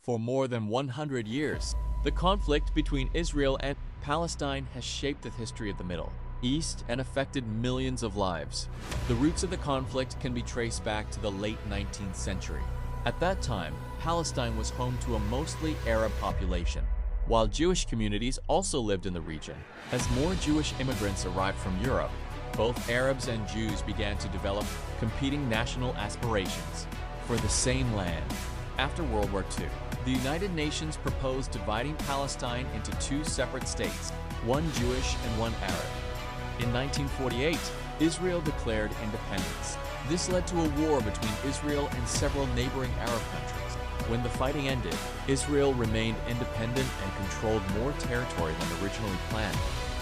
For more than 100 years, the conflict between Israel and Palestine has shaped the history of the Middle East and affected millions of lives. The roots of the conflict can be traced back to the late 19th century. At that time, Palestine was home to a mostly Arab population, while Jewish communities also lived in the region. As more Jewish immigrants arrived from Europe, both Arabs and Jews began to develop competing national aspirations for the same land. After World War II, the United Nations proposed dividing Palestine into two separate states, one Jewish and one Arab. In 1948, Israel declared independence. This led to a war between Israel and several neighboring Arab countries. When the fighting ended, Israel remained independent and controlled more territory than originally planned.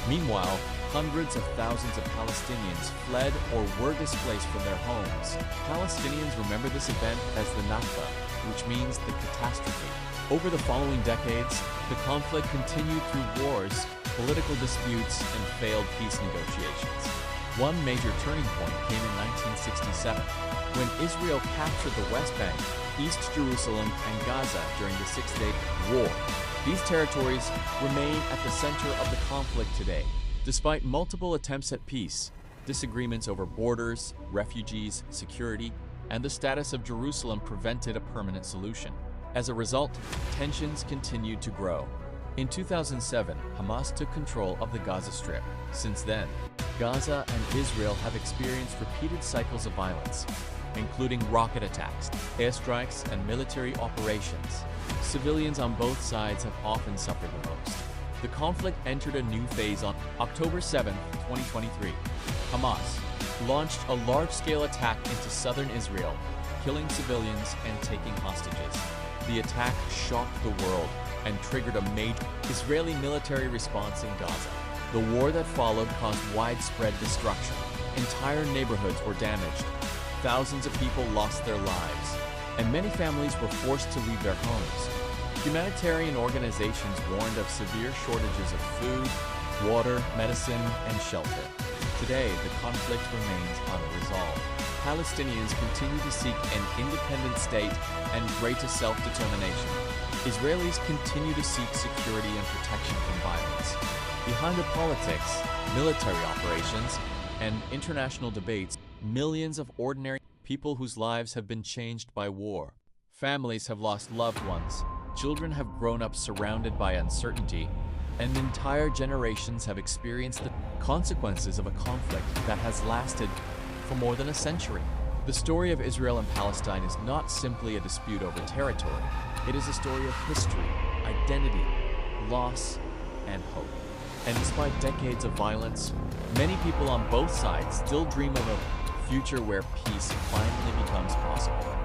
Meanwhile, hundreds of thousands of Palestinians fled or were displaced from their homes. Palestinians remember this event as the Nakba, which means the catastrophe. Over the following decades, the conflict continued through wars, political disputes, and failed peace negotiations. One major turning point came in 1967, when Israel captured the West Bank, East Jerusalem, and Gaza during the Six-Day War. These territories remain at the center of the conflict today. Despite multiple attempts at peace, disagreements over borders, refugees, security, and the status of Jerusalem prevented a permanent solution. As a result, tensions continued to grow. In 2007, Hamas took control of the Gaza Strip. Since then, Gaza and Israel have experienced repeated cycles of violence, including rocket attacks, airstrikes, and military operations. Civilians on both sides have often suffered the most. The conflict entered a new phase on October 7, 2023. Hamas launched a large-scale attack into southern Israel, killing civilians and taking hostages. The attack shocked the world and triggered a major Israeli military response in Gaza. The war that followed caused widespread destruction. Entire neighborhoods were damaged. Thousands of people lost their lives, and many families were forced to leave their homes. Humanitarian organizations warned of severe shortages of food, water, medicine, and shelter. Today, the conflict remains unresolved. Palestinians continue to seek an independent state and greater self-determination. Israelis continue to seek security and protection from violence. Behind the politics, military operations, and international debates, millions of ordinary people whose lives have been changed by war. Families have lost loved ones, children have grown up surrounded by uncertainty, and entire generations have experienced the consequences of a conflict that has lasted for more than a century. The story of Israel and Palestine is not simply a dispute over territory. It is a story of history, identity, loss, and hope. And despite decades of violence, many people on both sides still dream of a future where peace finally becomes possible.